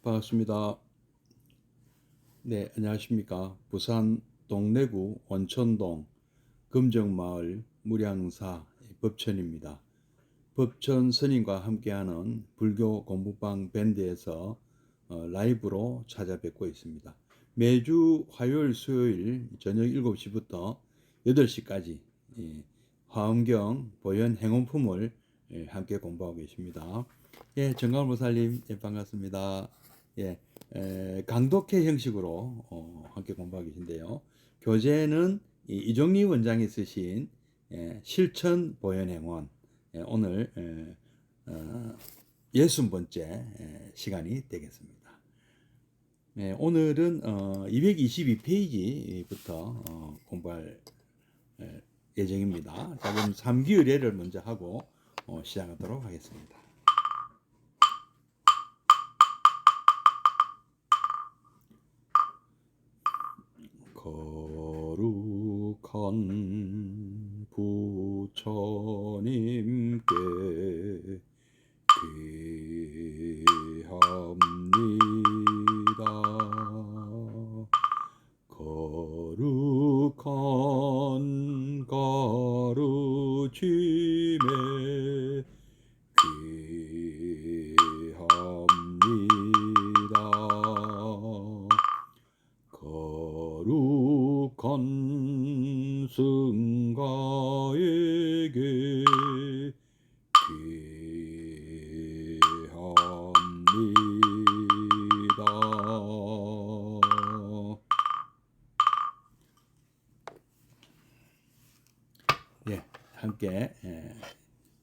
반갑습니다. 네, 안녕하십니까. 부산 동래구 원천동 금정마을 무량사 법천입니다. 법천 스님과 함께하는 불교 공부방 밴드에서 라이브로 찾아뵙고 있습니다. 매주 화요일, 수요일 저녁 7시부터 8시까지 화엄경, 보현, 행원품을 함께 공부하고 계십니다. 예, 정광 보살님, 예, 반갑습니다. 예, 강독회 형식으로 함께 공부하고 계신데요. 교재는 이종리 원장이 쓰신 실천 보현행원, 오늘 60번째 시간이 되겠습니다. 오늘은 222페이지부터 공부할 예정입니다. 자, 그럼 3기의례를 먼저 하고 시작하도록 하겠습니다. 거룩한 부처님께 귀합니다. 거룩한 가르침에 귀합니다. 거룩한 승가에게 귀합니다. 예, 함께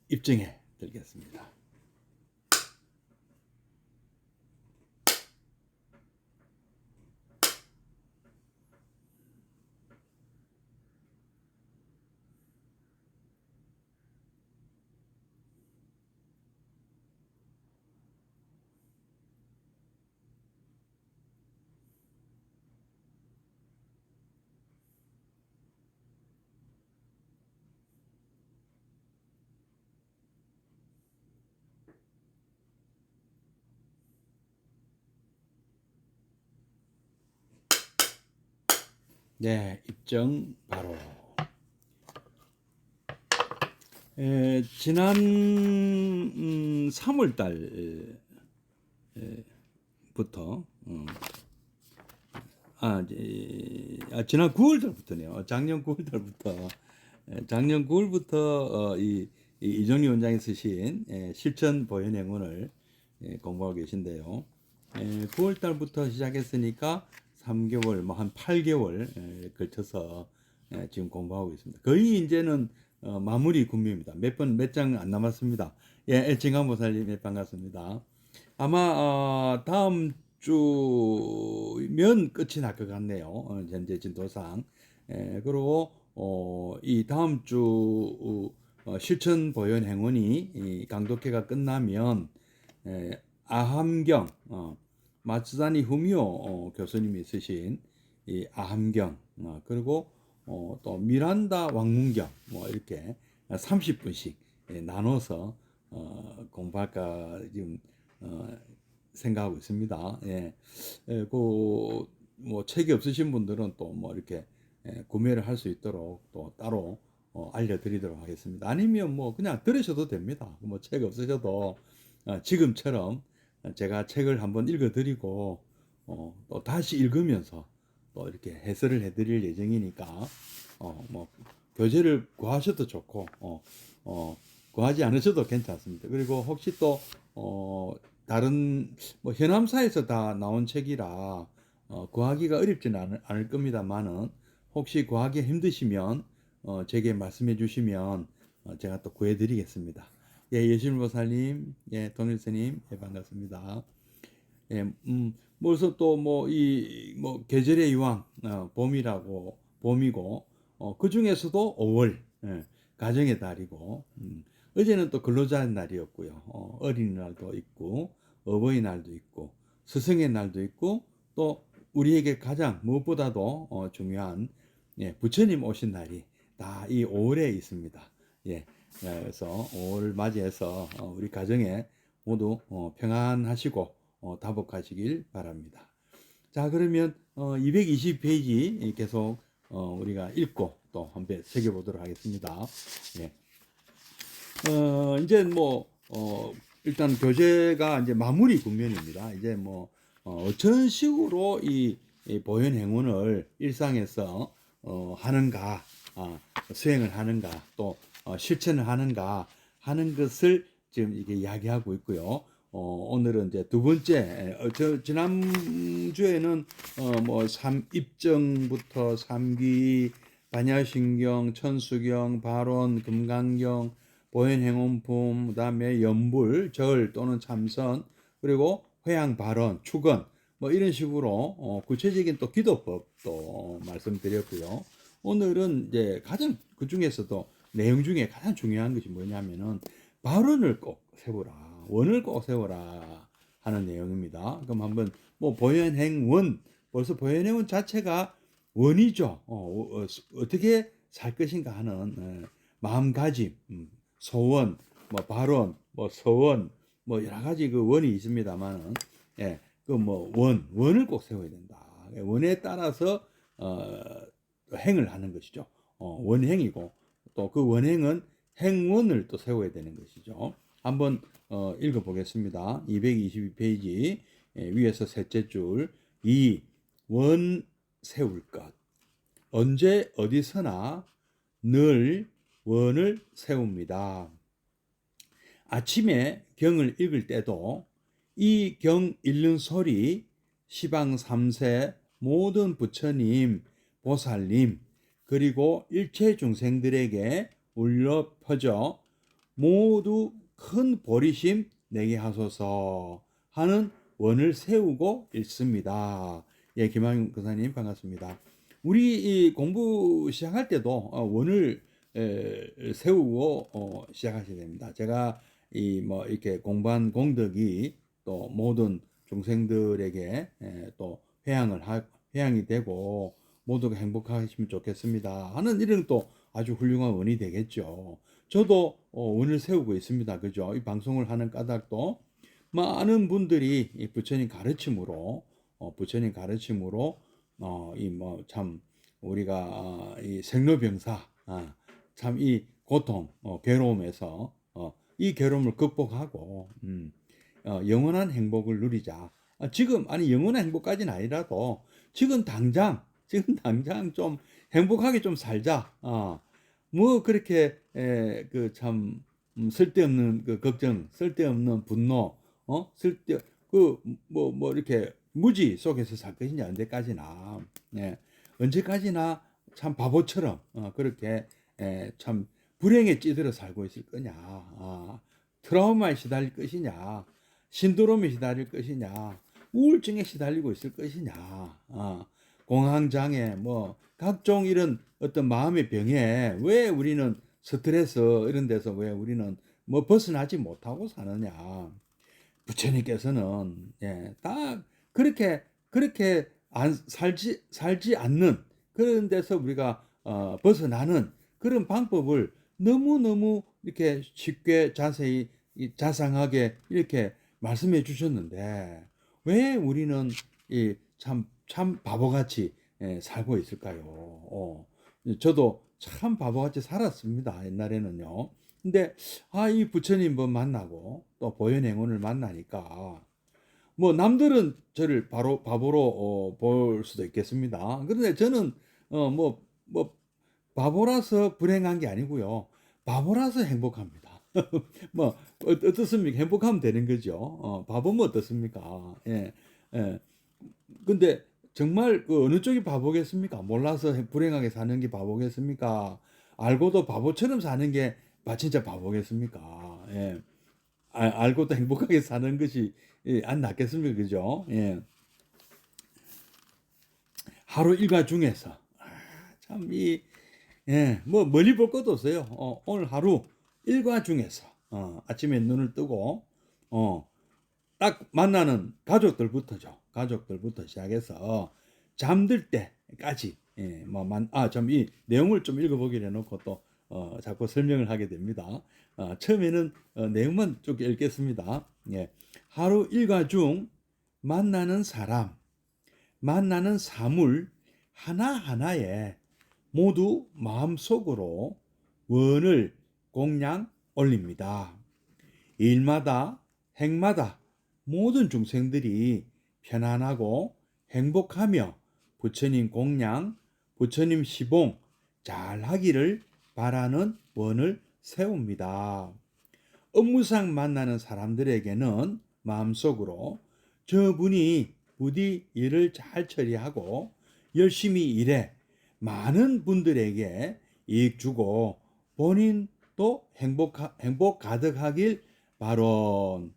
입증해 드리겠습니다. 네, 입증 바로. 지난 3월 달부터 지난 9월 달부터네요. 작년 9월부터 이종리 원장이 쓰신 실천 보현행원을 공부하고 계신데요. 9월 달부터 시작했으니까 3개월, 뭐 한 8개월 걸쳐서 지금 공부하고 있습니다. 거의 이제는 마무리 국면입니다. 몇 장 안 남았습니다. 예, 정강보살님, 반갑습니다. 아마 다음 주면 끝이 날 것 같네요. 현재 진도상. 그리고 이 다음 주 실천 보현 행원이 강독회가 끝나면 아함경, 마츠다니 후미오 교수님이 쓰신 이 아함경, 그리고 또 미란다 왕문경, 뭐 이렇게 30분씩 나눠서 공부할까 지금 생각하고 있습니다. 예, 뭐 책이 없으신 분들은 또 뭐 이렇게 구매를 할 수 있도록 또 따로 알려드리도록 하겠습니다. 아니면 뭐 그냥 들으셔도 됩니다. 뭐 책 없으셔도 지금처럼 제가 책을 한번 읽어드리고 또 다시 읽으면서 또 이렇게 해설을 해드릴 예정이니까 뭐 교재를 구하셔도 좋고 구하지 않으셔도 괜찮습니다. 그리고 혹시 또 다른 뭐 현암사에서 다 나온 책이라 구하기가 어렵지는 않을 겁니다만은 혹시 구하기 힘드시면 제게 말씀해 주시면 제가 또 구해드리겠습니다. 예, 예실보살님, 예, 동일스님, 예, 반갑습니다. 예, 벌써 또 뭐 뭐 계절의 이왕 봄이고 그 중에서도 5월 가정의 달이고 어제는 또 근로자의 날이었고요. 어린이날도 있고 어버이날도 있고 스승의 날도 있고 또 우리에게 가장 무엇보다도 중요한 부처님 오신 날이 다 이 5월에 있습니다. 예, 그래서 5월 맞이해서 우리 가정에 모두 평안하시고 다복하시길 바랍니다. 자, 그러면 220페이지 계속 우리가 읽고 또 한번 새겨보도록 하겠습니다. 예. 이제 일단 교재가 이제 마무리 국면입니다. 이제 어떤 식으로 이 보현 행운을 일상에서 하는가, 수행을 하는가, 또 실천을 하는가 하는 것을 지금 이게 이야기하고 있고요. 오늘은 이제 두 번째, 지난주에는 입정부터 삼귀, 반야신경, 천수경, 발원, 금강경, 보현행원품, 그다음에 연불, 절 또는 참선, 그리고 회양, 발언, 축언, 이런 식으로 구체적인 또 기도법도 말씀드렸고요. 오늘은 이제 가장 그 중에서도 내용 중에 가장 중요한 것이 뭐냐면은 발언을 꼭 세워라, 원을 꼭 세워라 하는 내용입니다. 그럼 한번 보현행원, 벌써 보현행원 자체가 원이죠. 어떻게 살 것인가 하는 마음가짐, 소원, 발언, 서원, 여러 가지 그 원이 있습니다만은, 예, 원을 꼭 세워야 된다. 원에 따라서 행을 하는 것이죠. 원행이고 또 그 원행은 행원을 또 세워야 되는 것이죠. 한번 읽어보겠습니다. 222페이지 위에서 셋째 줄, 이 원 세울 것, 언제 어디서나 늘 원을 세웁니다. 아침에 경을 읽을 때도 이 경 읽는 소리 시방 3세 모든 부처님, 보살님, 그리고 일체 중생들에게 울려 퍼져 모두 큰 보리심 내게 하소서 하는 원을 세우고 읽습니다. 예, 김학용 교사님 반갑습니다. 우리 이 공부 시작할 때도 원을 세우고 시작하셔야 됩니다. 제가 이렇게 공부한 공덕이 또 모든 중생들에게 또 회양이 되고 모두가 행복하시면 좋겠습니다 하는 이런 또 아주 훌륭한 원이 되겠죠. 저도 원을 세우고 있습니다. 그죠? 이 방송을 하는 까닭도 많은 분들이 이 부처님 가르침으로 참 우리가 이 생로병사, 참 이 고통, 괴로움에서 이 괴로움을 극복하고 영원한 행복을 누리자. 지금 영원한 행복까지는 아니라도 지금 당장 좀 행복하게 좀 살자. 그렇게 그 참 쓸데없는 그 걱정, 쓸데없는 분노, 이렇게 무지 속에서 살 것이냐 언제까지나, 언제까지나 참 바보처럼 그렇게 참 불행에 찌들어 살고 있을 거냐, 트라우마에 시달릴 것이냐, 신드롬에 시달릴 것이냐, 우울증에 시달리고 있을 것이냐, 공황장애, 각종 이런 어떤 마음의 병에 왜 우리는 스트레스 이런 데서 왜 우리는 벗어나지 못하고 사느냐. 부처님께서는 딱 그렇게 살지 않는 그런 데서 우리가 벗어나는 그런 방법을 너무너무 이렇게 쉽게 자세히 자상하게 이렇게 말씀해 주셨는데 왜 우리는 참 바보같이 살고 있을까요? 저도 참 바보같이 살았습니다. 옛날에는요. 근데 이 부처님 만나고 또 보현행원을 만나니까 남들은 저를 바로 바보로 볼 수도 있겠습니다. 그런데 저는 바보라서 불행한 게 아니고요. 바보라서 행복합니다. 어떻습니까? 행복하면 되는 거죠. 바보면 어떻습니까? 예. 예. 근데 정말 어느 쪽이 바보겠습니까? 몰라서 불행하게 사는 게 바보겠습니까? 알고도 바보처럼 사는 게 진짜 바보겠습니까? 예. 알고도 행복하게 사는 것이 안 낫겠습니까? 그죠? 예. 하루 일과 중에서 참 멀리 볼 것도 없어요. 오늘 하루 일과 중에서 아침에 눈을 뜨고 딱 만나는 가족들부터죠. 가족들부터 시작해서 잠들 때까지 참 이 내용을 좀 읽어보기로 해놓고 또 자꾸 설명을 하게 됩니다. 처음에는 내용만 쭉 읽겠습니다. 하루 일과 중 만나는 사람, 만나는 사물 하나하나에 모두 마음속으로 원을 공양 올립니다. 일마다 행마다 모든 중생들이 편안하고 행복하며 부처님 공양, 부처님 시봉 잘하기를 바라는 원을 세웁니다. 업무상 만나는 사람들에게는 마음속으로 저분이 부디 일을 잘 처리하고 열심히 일해 많은 분들에게 이익 주고 본인도 행복 가득하길 바론.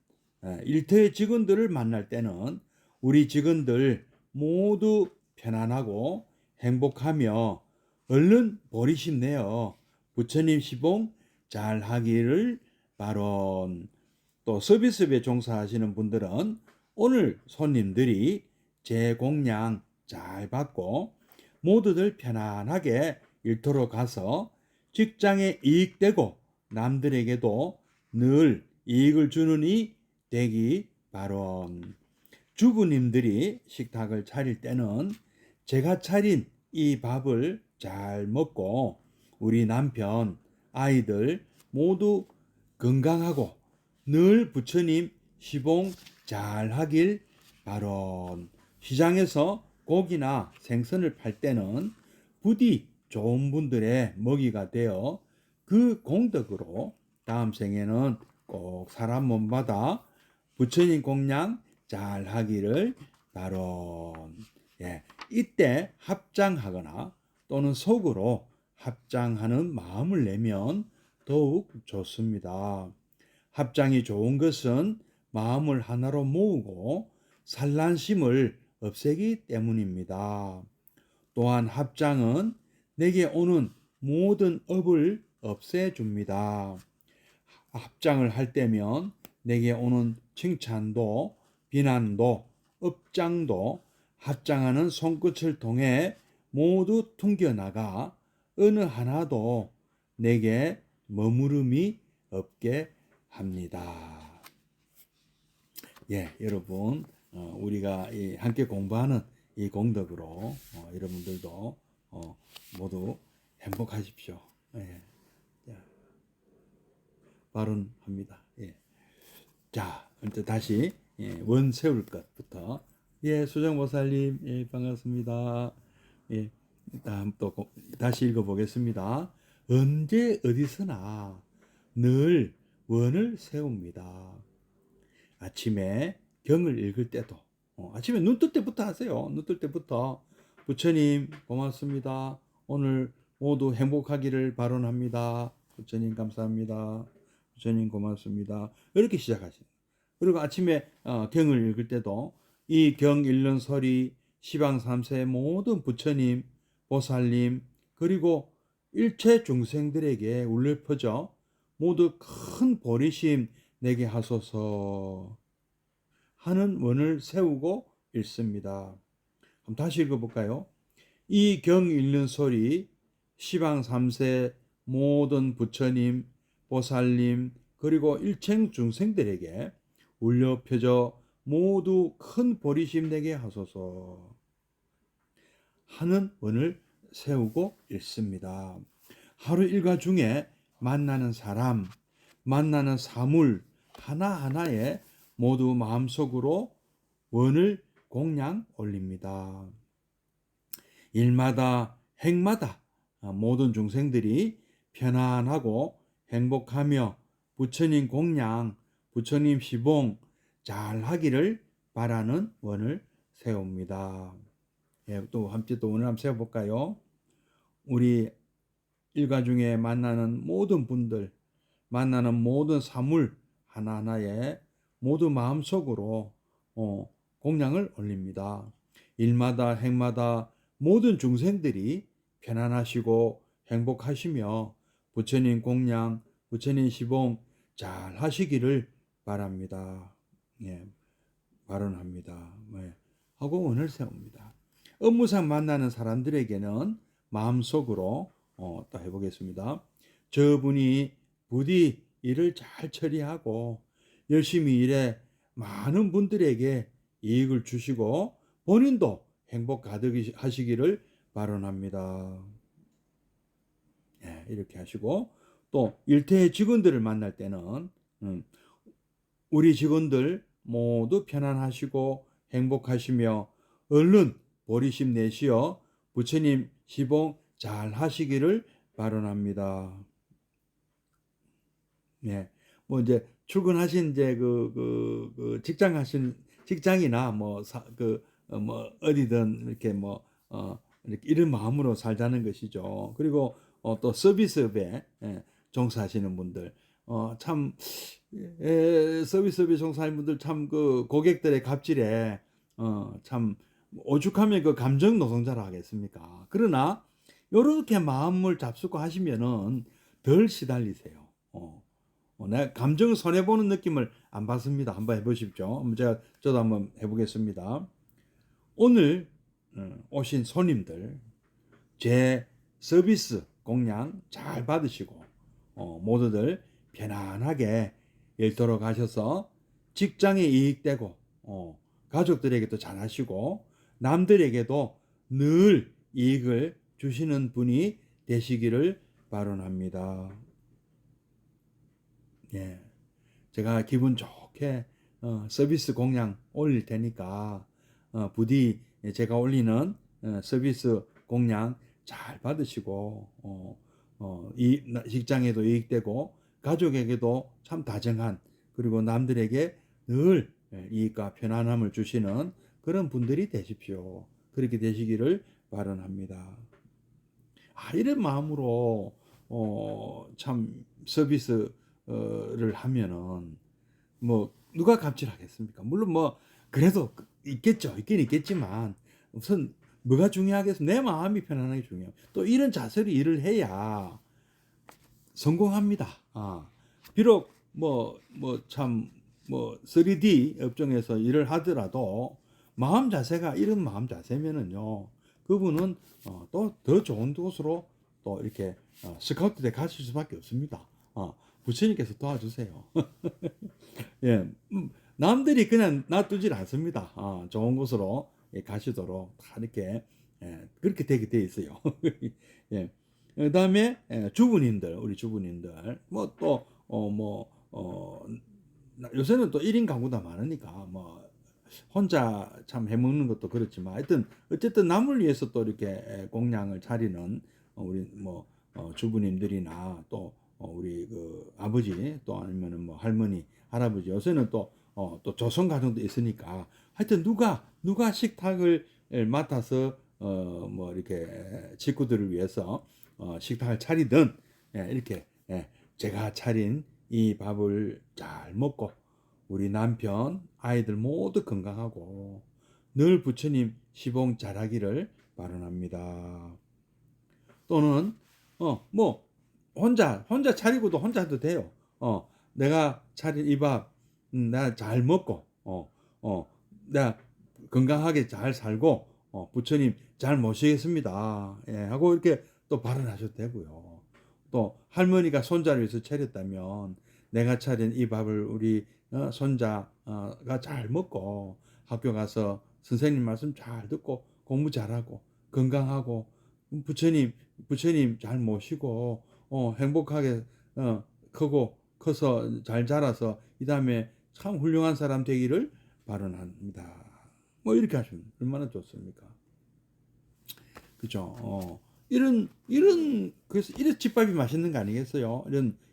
일터의 직원들을 만날 때는 우리 직원들 모두 편안하고 행복하며 얼른 보리심 내어 부처님 시봉 잘 하기를 바론. 또 서비스업에 종사하시는 분들은 오늘 손님들이 제 공양 잘 받고 모두들 편안하게 일터로 가서 직장에 이익되고 남들에게도 늘 이익을 주는 이 되기 바론. 주부님들이 식탁을 차릴 때는 제가 차린 이 밥을 잘 먹고 우리 남편, 아이들 모두 건강하고 늘 부처님 시봉 잘 하길 바론. 시장에서 고기나 생선을 팔 때는 부디 좋은 분들의 먹이가 되어 그 공덕으로 다음 생에는 꼭 사람 몸받아 부처님 공양 잘 하기를 바론. 예, 이때 합장하거나 또는 속으로 합장하는 마음을 내면 더욱 좋습니다. 합장이 좋은 것은 마음을 하나로 모으고 산란심을 없애기 때문입니다. 또한 합장은 내게 오는 모든 업을 없애줍니다. 합장을 할 때면 내게 오는 칭찬도 비난도 업장도 합장하는 손끝을 통해 모두 퉁겨나가 어느 하나도 내게 머무름이 없게 합니다. 예, 여러분, 우리가 함께 공부하는 이 공덕으로 여러분들도 모두 행복하십시오. 예, 발언합니다. 예. 자, 이제 다시 원 세울 것부터. 예, 수정보살님, 예, 반갑습니다. 예, 다음 또 다시 읽어보겠습니다. 언제 어디서나 늘 원을 세웁니다. 아침에 경을 읽을 때도 아침에 눈 뜰 때부터 하세요. 눈 뜰 때부터 부처님 고맙습니다. 오늘 모두 행복하기를 바론합니다. 부처님 감사합니다. 부처님 고맙습니다. 이렇게 시작하시는. 그리고 아침에 경을 읽을 때도 이 경 읽는 소리 시방 3세 모든 부처님, 보살님 그리고 일체 중생들에게 울려 퍼져 모두 큰 보리심 내게 하소서 하는 원을 세우고 읽습니다. 그럼 다시 읽어볼까요? 이 경 읽는 소리 시방 3세 모든 부처님, 보살님 그리고 일체 중생들에게 울려 펴져 모두 큰 보리심 내게 하소서 하는 원을 세우고 읽습니다. 하루 일과 중에 만나는 사람, 만나는 사물 하나하나에 모두 마음속으로 원을 공양 올립니다. 일마다 행마다 모든 중생들이 편안하고 행복하며 부처님 공양, 부처님 시봉 잘 하기를 바라는 원을 세웁니다. 예, 또 함께 또 원을 한번 세워볼까요? 우리 일과 중에 만나는 모든 분들, 만나는 모든 사물 하나하나에 모두 마음속으로 공양을 올립니다. 일마다 행마다 모든 중생들이 편안하시고 행복하시며 부처님 공양, 부처님 시봉 잘 하시기를 바랍니다. 예, 발언합니다. 예, 하고 원을 세웁니다. 업무상 만나는 사람들에게는 마음속으로 또 해보겠습니다. 저분이 부디 일을 잘 처리하고 열심히 일해 많은 분들에게 이익을 주시고 본인도 행복 가득 하시기를 바랍니다. 예, 이렇게 하시고 또 일터의 직원들을 만날 때는 우리 직원들 모두 편안하시고 행복하시며 얼른 보리심 내시어 부처님 시봉 잘 하시기를 바랍니다. 예. 뭐 이제 출근하신 이제 직장 하신 직장이나 뭐 어디든 이렇게 이렇게 이런 마음으로 살자는 것이죠. 그리고 또 서비스업에 종사하시는 분들 참 서비스업에 종사하는 분들 참 그 고객들의 갑질에 참 오죽하면 그 감정 노동자라 하겠습니까? 그러나 요렇게 마음을 잡수고 하시면은 덜 시달리세요. 내가 감정 손해 보는 느낌을 안 받습니다. 한번 해보십시오. 저도 한번 해보겠습니다. 오늘 오신 손님들 제 서비스 공양 잘 받으시고 모두들 편안하게 일터로 가셔서 직장에 이익되고 가족들에게도 잘하시고 남들에게도 늘 이익을 주시는 분이 되시기를 바랍니다. 예, 제가 기분 좋게 서비스 공양 올릴 테니까 부디 제가 올리는 서비스 공양 잘 받으시고 직장에도 이익되고 가족에게도 참 다정한 그리고 남들에게 늘 이익과 편안함을 주시는 그런 분들이 되십시오. 그렇게 되시기를 바랍니다. 이런 마음으로 참 서비스를 하면은 뭐 누가 갑질하겠습니까? 물론 뭐 그래도 있긴 있겠지만 우선 뭐가 중요하겠어? 내 마음이 편안하게 중요해요. 또 이런 자세로 일을 해야 성공합니다. 비록 참 3D 업종에서 일을 하더라도 마음 자세가 이런 마음 자세면은요, 그분은 또 더 좋은 곳으로 또 이렇게 스카우트돼 가실 수밖에 없습니다. 부처님께서 도와주세요. 예, 남들이 그냥 놔두질 않습니다. 좋은 곳으로 가시도록 다 이렇게 그렇게 되게 돼 있어요. 예. 그다음에 주부님들, 우리 주부님들 요새는 또 1인 가구다 많으니까 혼자 참 해먹는 것도 그렇지만 하여튼 어쨌든 남을 위해서 또 이렇게 공양을 차리는 우리 주부님들이나 또 우리 그 아버지 또 아니면은 할머니 할아버지 요새는 또 조선 가정도 있으니까 하여튼 누가 식탁을 맡아서 이렇게 식구들을 위해서 식탁을 차리든 이렇게 제가 차린 이 밥을 잘 먹고 우리 남편 아이들 모두 건강하고 늘 부처님 시봉 잘하기를 바랍니다. 또는 혼자 차리고도 혼자 해도 돼요. 내가 차린 이 밥 나 잘 먹고 내가 건강하게 잘 살고 부처님 잘 모시겠습니다. 하고 이렇게 또 발언하셔도 되고요. 또 할머니가 손자를 위해서 차렸다면 내가 차린 이 밥을 우리 손자가 잘 먹고 학교 가서 선생님 말씀 잘 듣고 공부 잘하고 건강하고 부처님 잘 모시고 행복하게 커서 잘 자라서 이 다음에 참 훌륭한 사람 되기를 바랍니다. 이렇게 하시면 얼마나 좋습니까? 그죠? 그래서 이런 집밥이 맛있는 거 아니겠어요?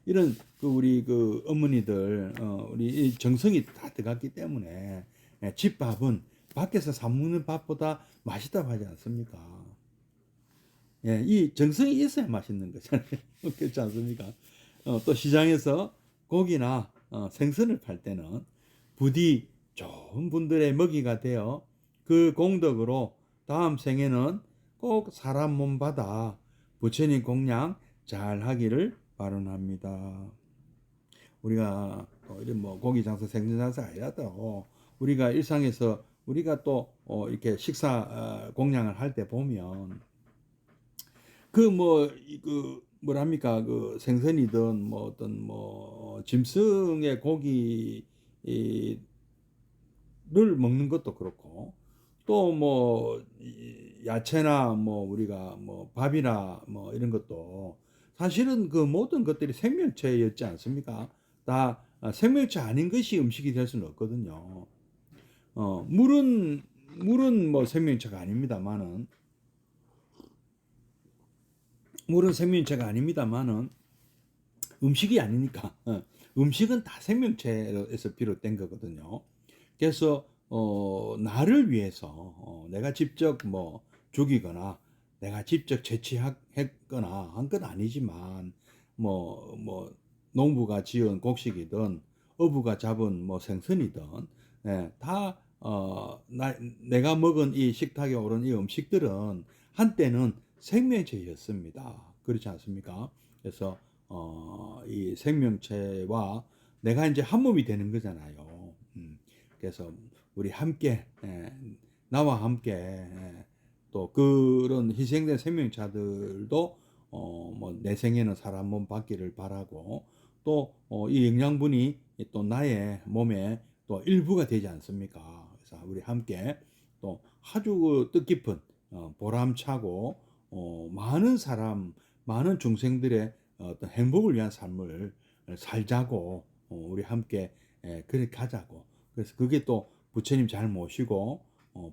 이런 우리 어머니들 우리 정성이 다 들어갔기 때문에 집밥은 밖에서 사 먹는 밥보다 맛있다고 하지 않습니까? 이 정성이 있어야 맛있는 거잖아요. 그렇지 않습니까? 또 시장에서 고기나 생선을 팔 때는 부디 좋은 분들의 먹이가 되어 그 공덕으로 다음 생에는 꼭 사람 몸 받아 부처님 공양 잘 하기를 바랍니다. 우리가 이런 고기 장사, 생선 장사 아니라도 우리가 일상에서 우리가 또 이렇게 식사 공양을 할 때 보면 뭐랍니까 생선이든 어떤 짐승의 고기를 먹는 것도 그렇고, 또 뭐 야채나 뭐 우리가 뭐 밥이나 뭐 이런 것도 사실은 그 모든 것들이 생명체였지 않습니까? 다 생명체 아닌 것이 음식이 될 수는 없거든요. 물은 뭐 생명체가 아닙니다만은 물은 생명체가 아닙니다만은 음식이 아니니까 음식은 다 생명체에서 비롯된 거거든요. 그래서 나를 위해서 내가 직접 뭐 죽이거나 내가 직접 채취했거나 한 건 아니지만 뭐 농부가 지은 곡식이든 어부가 잡은 뭐 생선이든 다 내가 먹은 이 식탁에 오른 이 음식들은 한때는 생명체였습니다. 그렇지 않습니까? 그래서 이 생명체와 내가 이제 한 몸이 되는 거잖아요. 그래서 우리 함께 나와 함께 또 그런 희생된 생명체들도 뭐 내 생에는 사람 몸 받기를 바라고 또 이 영양분이 또 나의 몸에 또 일부가 되지 않습니까? 그래서 우리 함께 또 아주 그 뜻깊은 보람차고 많은 사람 많은 중생들의 어떤 행복을 위한 삶을 살자고 우리 함께 그렇게 가자고. 그래서 그게 또 부처님 잘 모시고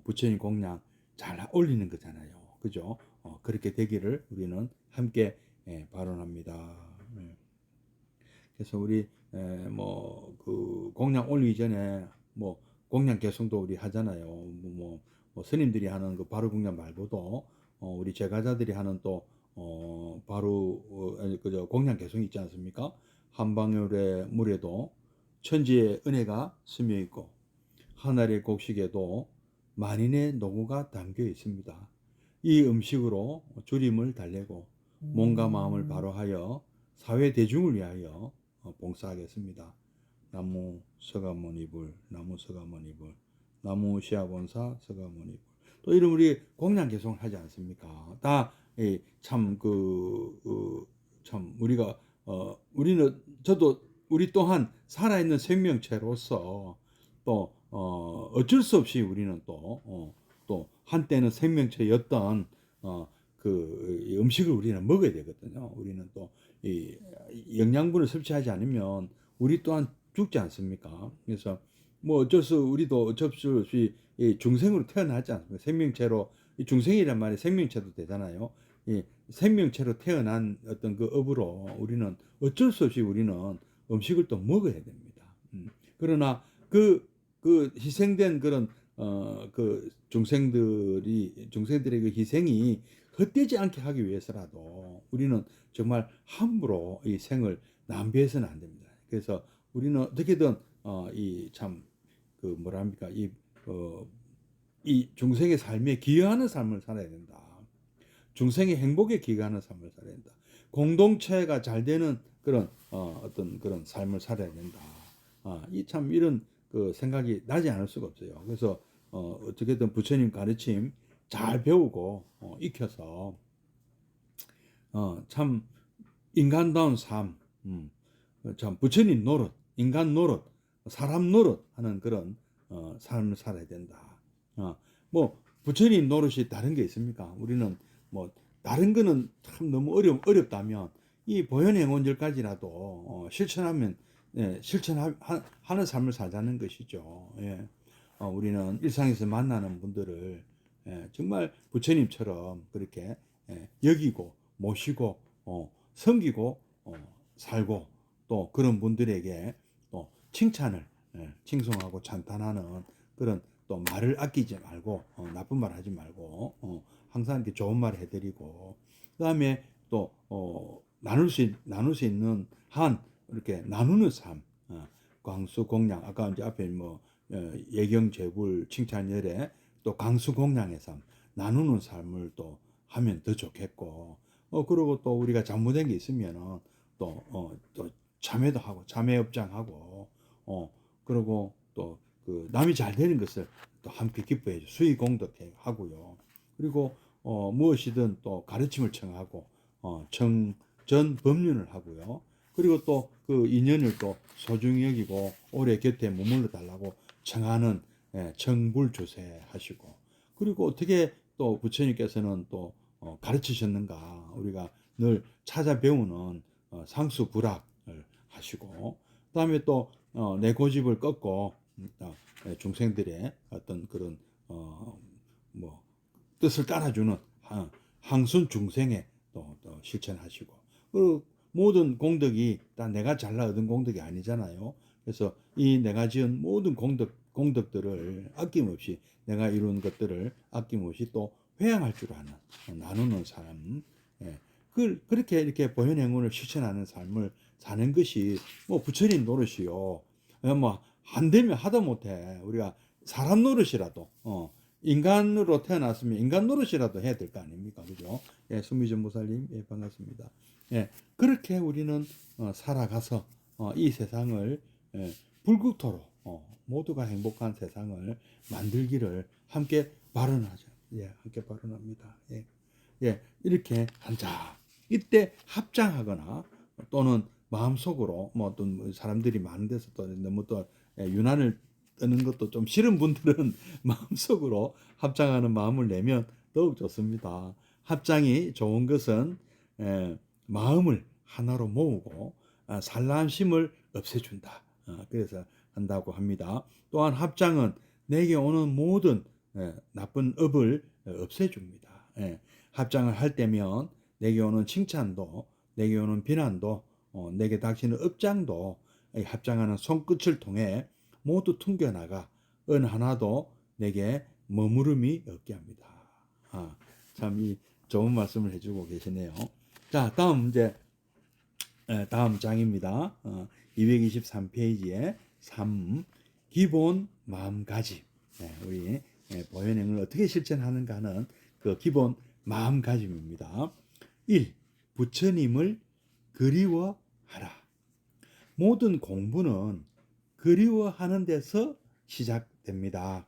부처님 공양 잘 올리는 거잖아요. 그죠? 그렇게 되기를 우리는 함께 발언합니다. 그래서 우리 뭐 그 공양 올리기 전에 뭐 공양 개송도 우리 하잖아요. 뭐 스님들이 하는 그 바로 공양 말고도 우리 제가자들이 하는 또 바로 그저 공양 개송 있지 않습니까? 한 방울의 물에도 천지의 은혜가 스며 있고 하늘의 곡식에도 만인의 노고가 담겨 있습니다. 이 음식으로 주림을 달래고 몸과 마음을 바로하여 사회 대중을 위하여 봉사하겠습니다. 나무 서가모니불, 나무 서가모니불, 나무 시아본사 서가모니불. 또 이런 우리 공양 개송을 하지 않습니까? 참 우리가 우리는 저도 우리 또한 살아있는 생명체로서 또 어쩔 수 없이 우리는 또 한때는 생명체였던 그 음식을 우리는 먹어야 되거든요. 우리는 또 이 영양분을 섭취하지 않으면 우리 또한 죽지 않습니까? 그래서 뭐 우리도 어쩔 수 없이 이 중생으로 태어나지 않습니까? 생명체로 이 중생이란 말이 생명체도 되잖아요. 이 생명체로 태어난 어떤 그 업으로 우리는 어쩔 수 없이 우리는 음식을 또 먹어야 됩니다. 그러나 그 희생된 그런 그 중생들의 그 희생이 헛되지 않게 하기 위해서라도 우리는 정말 함부로 이 생을 낭비해서는 안 됩니다. 그래서 우리는 어떻게든 이 참 그 뭐랍니까 이 중생의 삶에 기여하는 삶을 살아야 된다. 중생의 행복에 기여하는 삶을 살아야 된다. 공동체가 잘 되는 그런 어떤 그런 삶을 살아야 된다. 이 참 이런 그 생각이 나지 않을 수가 없어요. 그래서 어떻게든 부처님 가르침 잘 배우고 익혀서 참 인간다운 삶, 참 부처님 노릇, 인간 노릇, 사람 노릇 하는 그런 삶을 살아야 된다. 뭐 부처님 노릇이 다른 게 있습니까? 우리는 뭐 다른 거는 참 너무 어렵다면 이 보현행원절까지라도 실천하면 실천하는 삶을 살자는 것이죠. 예. 우리는 일상에서 만나는 분들을 정말 부처님처럼 그렇게 여기고 모시고 섬기고 살고 또 그런 분들에게 또 칭찬을 칭송하고 찬탄하는 그런 또 말을 아끼지 말고 나쁜 말 하지 말고 항상 이렇게 좋은 말 해드리고 그다음에 또 나눌 수 있는 한 이렇게 나누는 삶 광수 공양 아까 이제 앞에 뭐 예경제불 칭찬열에 또 강수 공양의 삶 나누는 삶을 또 하면 더 좋겠고 그리고 또 우리가 잘못된 게 있으면은 또 참회도 하고 참회업장하고 그리고 또 그 남이 잘 되는 것을 또 함께 기뻐해 수의 공덕해 하고요. 그리고 무엇이든 또 가르침을 청하고 청전 법륜을 하고요. 그리고 또 그 인연을 또 소중히 여기고 오래 곁에 머물러 달라고 청하는 청불주세하시고, 그리고 어떻게 또 부처님께서는 또 가르치셨는가, 우리가 늘 찾아 배우는 상수불학을 하시고, 그다음에 또 내 고집을 꺾고 중생들의 어떤 그런 뭐 뜻을 따라주는 항순 중생에 또 실천하시고, 그 모든 공덕이 다 내가 잘나 얻은 공덕이 아니잖아요. 그래서 이 내가 지은 모든 공덕들을 아낌없이, 내가 이룬 것들을 아낌없이 또 회양할 줄 아는, 나누는 삶, 예. 그렇게 이렇게 보현행운을 실천하는 삶을 사는 것이 뭐 부처님 노릇이요. 뭐안 되면 하다 못해 우리가 사람 노릇이라도 인간으로 태어났으면 인간 노릇이라도 해야 될 거 아닙니까, 그죠? 예, 수미전 무사님, 예, 반갑습니다. 예, 그렇게 우리는 살아가서 이 세상을 불국토로 모두가 행복한 세상을 만들기를 함께 발언하자. 예, 함께 발언합니다. 예, 예, 이렇게 한자 이때 합장하거나 또는 마음속으로 뭐 어떤 사람들이 많은 데서 또 너무 또 유난을 뜨는 것도 좀 싫은 분들은 마음속으로 합장하는 마음을 내면 더욱 좋습니다. 합장이 좋은 것은 마음을 하나로 모으고 산란심을 없애준다. 그래서 한다고 합니다. 또한 합장은 내게 오는 모든 나쁜 업을 없애줍니다. 합장을 할 때면 내게 오는 칭찬도, 내게 오는 비난도, 내게 닥치는 업장도 합장하는 손끝을 통해 모두 튕겨나가 은 하나도 내게 머무름이 없게 합니다. 참 이 좋은 말씀을 해주고 계시네요. 자, 다음 이제 다음 장입니다. 223페이지에 3 기본 마음가짐. 우리 보현행을 어떻게 실천하는가 하는 그 기본 마음가짐입니다. 1. 부처님을 그리워하라. 모든 공부는 그리워하는 데서 시작됩니다.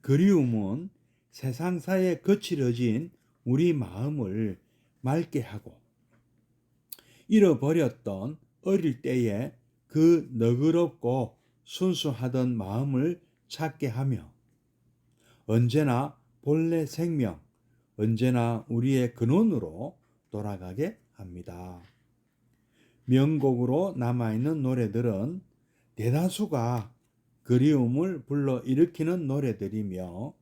그리움은 세상사에 거칠어진 우리 마음을 맑게 하고 잃어버렸던 어릴 때의 그 너그럽고 순수하던 마음을 찾게 하며 언제나 본래 생명, 언제나 우리의 근원으로 돌아가게 합니다. 명곡으로 남아있는 노래들은 대다수가 그리움을 불러일으키는 노래들이며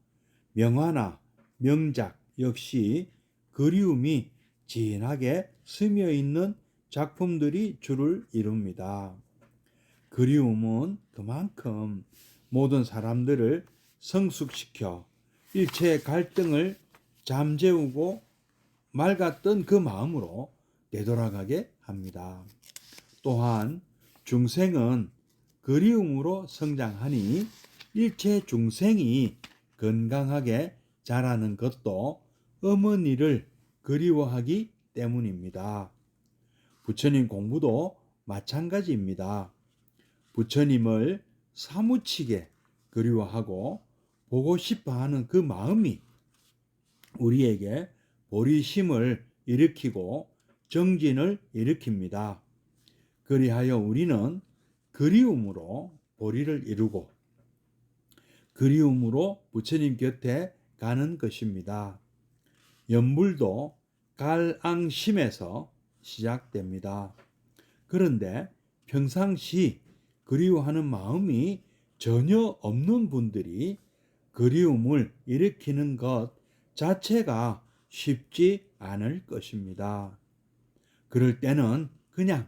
명화나 명작 역시 그리움이 진하게 스며있는 작품들이 주를 이룹니다. 그리움은 그만큼 모든 사람들을 성숙시켜 일체의 갈등을 잠재우고 맑았던 그 마음으로 되돌아가게 합니다. 또한 중생은 그리움으로 성장하니 일체 중생이 건강하게 자라는 것도 어머니를 그리워하기 때문입니다. 부처님 공부도 마찬가지입니다. 부처님을 사무치게 그리워하고 보고 싶어하는 그 마음이 우리에게 보리심을 일으키고 정진을 일으킵니다. 그리하여 우리는 그리움으로 보리를 이루고 그리움으로 부처님 곁에 가는 것입니다. 연불도 갈앙심에서 시작됩니다. 그런데 평상시 그리워하는 마음이 전혀 없는 분들이 그리움을 일으키는 것 자체가 쉽지 않을 것입니다. 그럴 때는 그냥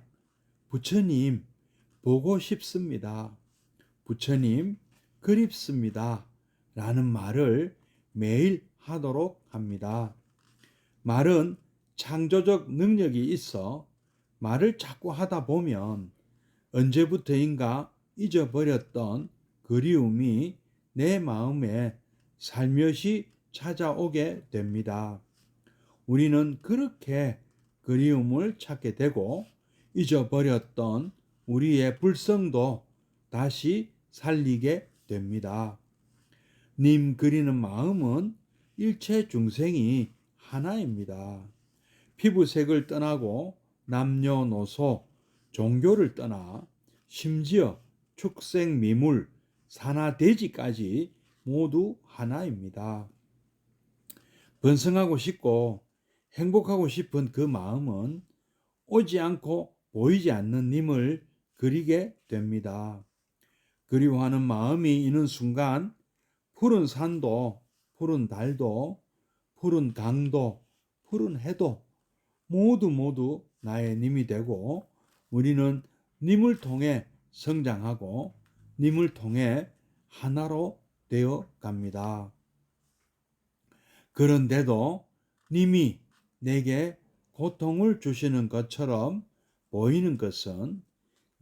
부처님 보고 싶습니다. 부처님 그립습니다. 라는 말을 매일 하도록 합니다. 말은 창조적 능력이 있어 말을 자꾸 하다 보면 언제부터인가 잊어버렸던 그리움이 내 마음에 살며시 찾아오게 됩니다. 우리는 그렇게 그리움을 찾게 되고 잊어버렸던 우리의 불성도 다시 살리게 됩니다. 님 그리는 마음은 일체 중생이 하나입니다. 피부색을 떠나고 남녀노소, 종교를 떠나 심지어 축생, 미물, 사나 돼지까지 모두 하나입니다. 번성하고 싶고 행복하고 싶은 그 마음은 오지 않고 보이지 않는 님을 그리게 됩니다. 그리워하는 마음이 있는 순간 푸른 산도, 푸른 달도, 푸른 강도, 푸른 해도 모두 나의 님이 되고 우리는 님을 통해 성장하고 님을 통해 하나로 되어 갑니다. 그런데도 님이 내게 고통을 주시는 것처럼 보이는 것은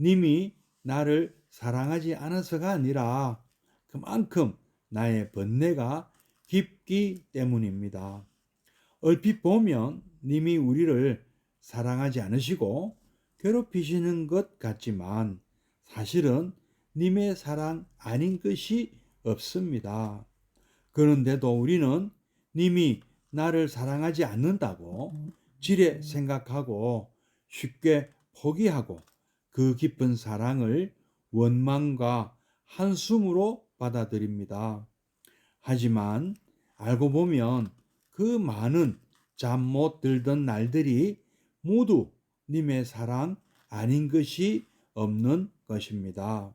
님이 나를 사랑하지 않아서가 아니라 그만큼 나의 번뇌가 깊기 때문입니다. 얼핏 보면 님이 우리를 사랑하지 않으시고 괴롭히시는 것 같지만 사실은 님의 사랑 아닌 것이 없습니다. 그런데도 우리는 님이 나를 사랑하지 않는다고 지레 생각하고 쉽게 포기하고 그 깊은 사랑을 원망과 한숨으로 받아들입니다. 하지만 알고 보면 그 많은 잠 못 들던 날들이 모두 님의 사랑 아닌 것이 없는 것입니다.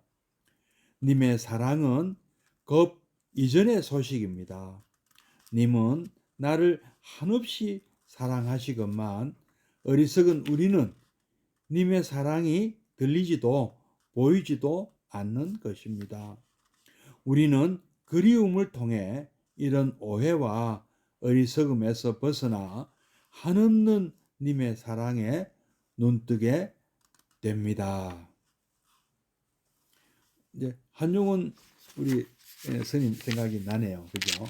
님의 사랑은 겁 이전의 소식입니다. 님은 나를 한없이 사랑하시건만 어리석은 우리는 님의 사랑이 들리지도 보이지도 않는 것입니다. 우리는 그리움을 통해 이런 오해와 어리석음에서 벗어나 한없는 님의 사랑에 눈뜨게 됩니다. 이제 한용운 우리 스님 생각이 나네요. 그죠?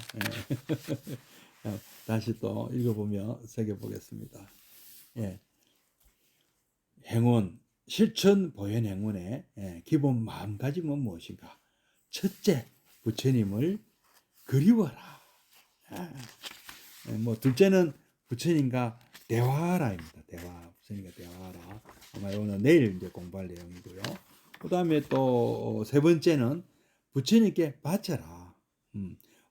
다시 또 읽어보며 새겨보겠습니다. 예. 행운, 실천 보현 행운의 기본 마음가짐은 무엇인가? 첫째, 부처님을 그리워라. 뭐 둘째는 부처님과 대화하라입니다. 대화, 부처님과 대화하라. 아마 이거는 내일 이제 공부할 내용이고요. 그 다음에 또 세 번째는 부처님께 바쳐라.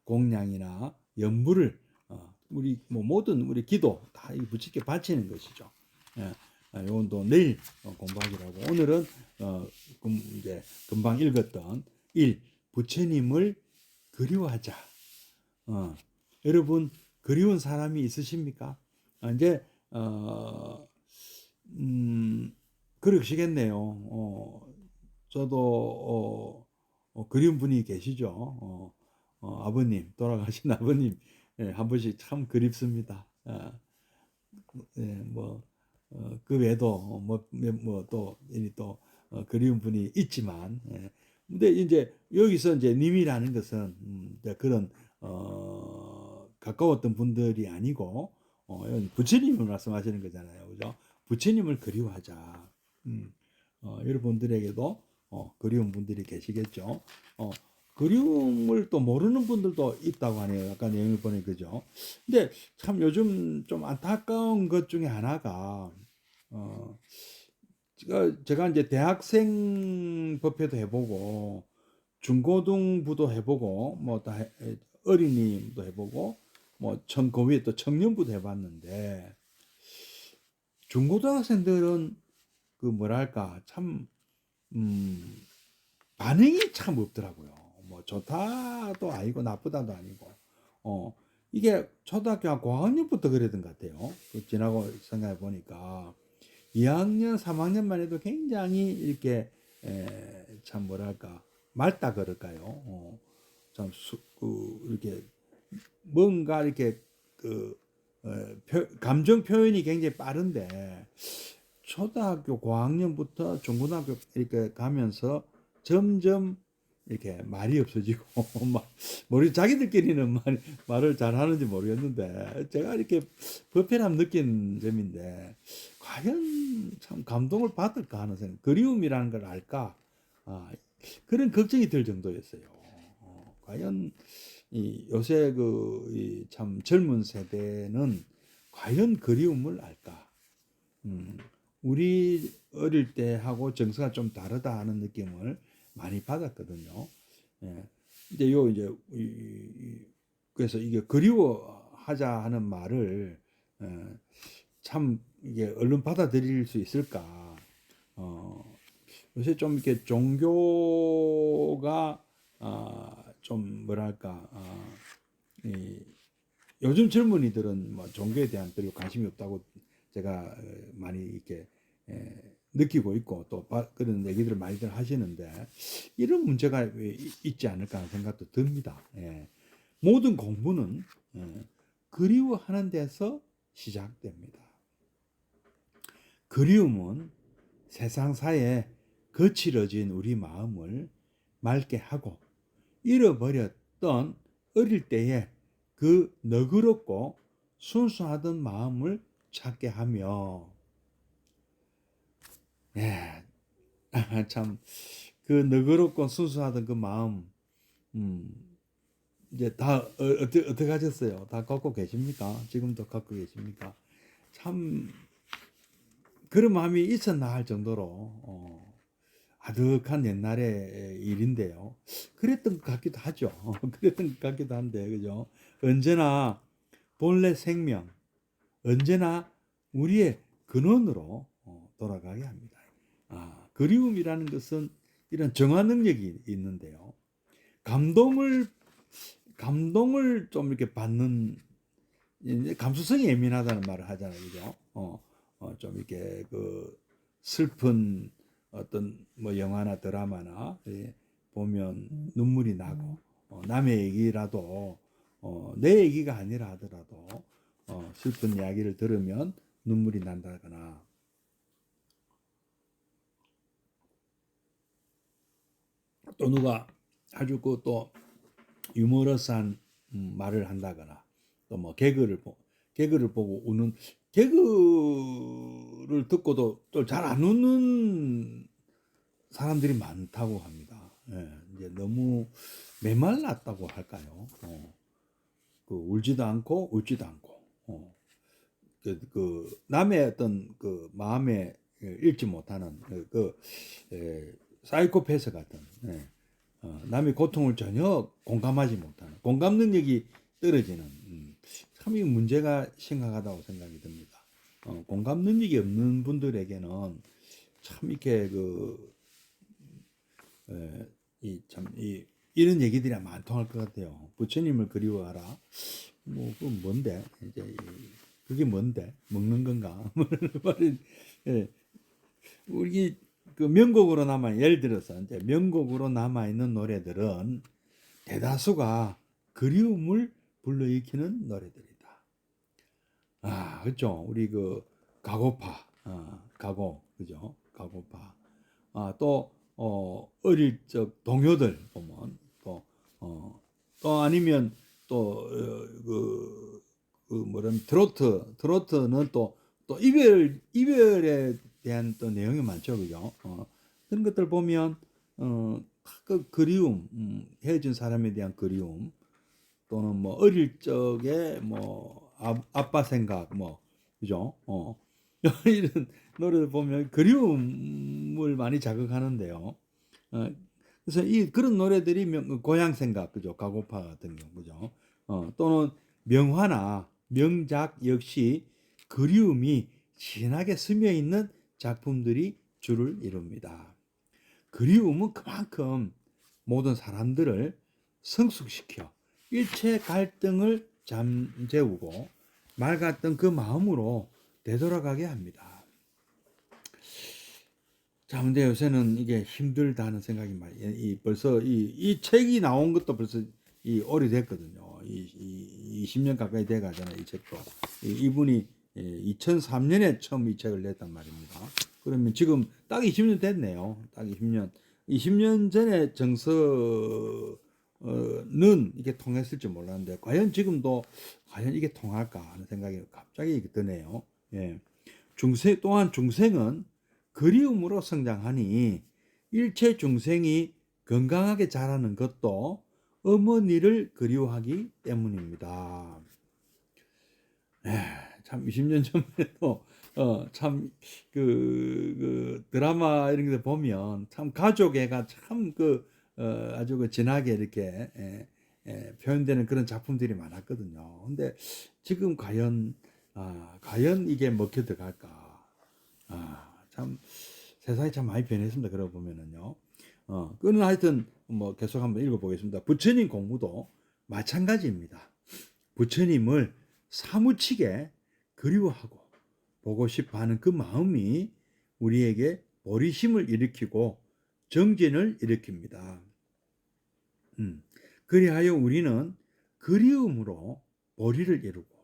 공양이나 연부를 우리 뭐 모든 우리 기도 다 부처님께 바치는 것이죠. 이건 또 내일 공부하기로 하고 오늘은 이제 금방 읽었던 1. 부처님을 그리워하자. 여러분 그리운 사람이 있으십니까? 이제 그러시겠네요. 저도 그리운 분이 계시죠. 아버님, 돌아가신 아버님, 한 번씩 참 그립습니다. 그 외에도 또 그리운 분이 있지만, 근데 이제 여기서 이제 님이라는 것은 그런 가까웠던 분들이 아니고 부처님을 말씀하시는 거잖아요, 그죠? 부처님을 그리워하자. 여러분들에게도 그리운 분들이 계시겠죠. 그리움을 또 모르는 분들도 있다고 하네요. 아까 내용을 보니 그죠. 근데 참 요즘 좀 안타까운 것 중에 하나가 제가 이제 대학생 법회도 해보고 중고등부도 해보고 뭐 다 어린이도 해보고 뭐 그 위에 또 청년부도 해봤는데 중고등학생들은 그 뭐랄까 참 반응이 참 없더라고요. 뭐 좋다도 아니고 나쁘다도 아니고 이게 초등학교 고학년부터 그랬던 것 같아요. 지나고 생각해 보니까 2학년, 3학년만 해도 굉장히 이렇게 참 뭐랄까 맑다 그럴까요? 참 이렇게 뭔가 이렇게 감정 표현이 굉장히 빠른데 초등학교 고학년부터 중고등학교 이렇게 가면서 점점 이렇게 말이 없어지고 막 자기들끼리는 말을 잘 하는지 모르겠는데 제가 이렇게 불편함 느낀 점인데 과연 참 감동을 받을까 하는 생각, 그리움이라는 걸 알까 그런 걱정이 들 정도였어요. 과연 요새 참 젊은 세대는 과연 그리움을 알까? 우리 어릴 때 하고 정서가 좀 다르다 하는 느낌을 많이 받았거든요. 예. 이제 그래서 이게 그리워하자 하는 말을 참 이게 얼른 받아들일 수 있을까? 요새 좀 이렇게 종교가 좀 뭐랄까 요즘 젊은이들은 뭐 종교에 대한 별로 관심이 없다고 제가 많이 이렇게 느끼고 있고 또 그런 얘기들을 많이들 하시는데 이런 문제가 있지 않을까 하는 생각도 듭니다. 예. 모든 공부는 그리워하는 데서 시작됩니다. 그리움은 세상사에 거칠어진 우리 마음을 맑게 하고 잃어버렸던 어릴 때의 그 너그럽고 순수하던 마음을 찾게 하며 참 그 너그럽고 순수하던 그 마음 이제 다 어떻게 하셨어요? 다 갖고 계십니까? 지금도 갖고 계십니까? 참 그런 마음이 있었나 할 정도로 아득한 옛날의 일인데요. 그랬던 것 같기도 하죠. 그랬던 것 같기도 한데, 그죠? 언제나 본래 생명, 언제나 우리의 근원으로 돌아가게 합니다. 그리움이라는 것은 이런 정화 능력이 있는데요. 감동을 좀 이렇게 받는, 감수성이 예민하다는 말을 하잖아요. 그죠? 좀 이렇게 그 슬픈 어떤 뭐 영화나 드라마나 보면 눈물이 나고 남의 얘기라도 내 얘기가 아니라 하더라도 슬픈 이야기를 들으면 눈물이 난다거나 또 누가 아주 그 또 유머러스한 말을 한다거나 또 뭐 개그를 보고 우는 개그를 듣고도 또 잘 안 웃는 사람들이 많다고 합니다. 예, 이제 너무 메말랐다고 할까요? 그 울지도 않고 웃지도 않고 그 남의 어떤 그 마음에 읽지 못하는 사이코패스 같은 남의 고통을 전혀 공감하지 못하는 공감 능력이 떨어지는 참 이 문제가 심각하다고 생각이 듭니다. 공감 능력이 없는 분들에게는 참 이렇게 이런 얘기들이 아마 안 통할 것 같아요. 부처님을 그리워하라. 뭐, 그 뭔데? 이제, 그게 뭔데? 먹는 건가? 말이, 예. 우리, 그 명곡으로 예를 들어서, 이제 명곡으로 남아있는 노래들은 대다수가 그리움을 불러일으키는 노래들이다. 그렇죠. 우리 가고파, 그죠? 가고파. 또 어릴 적 동요들 보면 또 아니면 또 뭐라면 트로트는 또 이별에 대한 또 내용이 많죠, 그죠? 그런 것들 보면 그 그리움, 헤어진 사람에 대한 그리움 또는 뭐 어릴 적에 뭐 아빠 생각 뭐 그죠? 이런 노래를 보면 그리움을 많이 자극하는데요. 그래서 그런 노래들이 고향 생각 그죠? 가고파 같은 경우 그죠? 또는 명화나 명작 역시 그리움이 진하게 스며 있는 작품들이 주를 이룹니다. 그리움은 그만큼 모든 사람들을 성숙시켜 일체 갈등을 잠재우고 맑았던 그 마음으로 되돌아가게 합니다. 자, 근데 요새는 이게 힘들다는 생각이 많이, 벌써 이 책이 나온 것도 벌써 오래됐거든요. 20년 가까이 돼 가잖아요, 이 책도. 이분이 2003년에 처음 이 책을 냈단 말입니다. 그러면 지금 딱 20년 됐네요. 딱 20년. 20년 전에 정서는 이게 통했을 줄 몰랐는데, 과연 지금도 과연 이게 통할까 하는 생각이 갑자기 드네요. 예. 또한 중생은 그리움으로 성장하니 일체 중생이 건강하게 자라는 것도 어머니를 그리워하기 때문입니다. 참 20년 전에도 참 그 드라마 이런 게 보면 참 가족애가 참 아주 그 진하게 이렇게 표현되는 그런 작품들이 많았거든요. 근데 지금 과연 이게 먹혀 들어갈까? 참 세상이 참 많이 변했습니다. 그러고 보면은요. 그는 하여튼 뭐 계속 한번 읽어보겠습니다. 부처님 공부도 마찬가지입니다. 부처님을 사무치게 그리워하고 보고 싶어 하는 그 마음이 우리에게 보리심을 일으키고 정진을 일으킵니다. 그리하여 우리는 그리움으로 보리를 이루고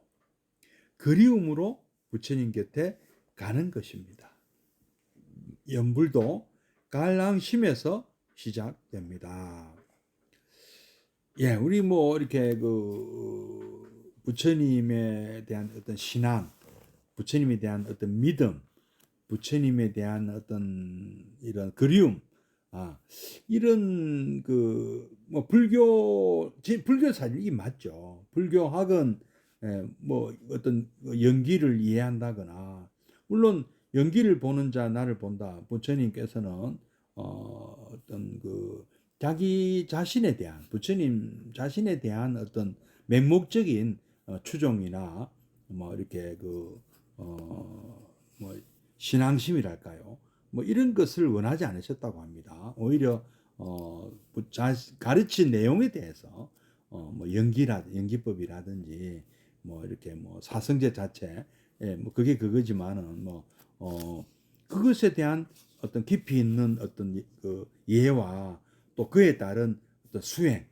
그리움으로 부처님 곁에 가는 것입니다. 연불도 갈랑심에서 시작됩니다. 예, 우리 뭐 이렇게 그 부처님에 대한 어떤 신앙, 부처님에 대한 어떤 믿음, 부처님에 대한 어떤 이런 그리움, 이런 그 뭐 불교 사실이 맞죠. 불교학은 뭐 어떤 연기를 이해한다거나, 물론 연기를 보는 자 나를 본다. 부처님께서는 어떤 그 자기 자신에 대한 부처님 자신에 대한 어떤 맹목적인 추종이나 뭐 이렇게 뭐 신앙심이랄까요? 뭐 이런 것을 원하지 않으셨다고 합니다. 오히려 가르친 내용에 대해서 뭐 연기법이라든지 뭐 이렇게 뭐 사성제 자체, 뭐 그게 그거지만은 뭐 그것에 대한 어떤 깊이 있는 어떤 그 이해와 또 그에 따른 어떤 수행,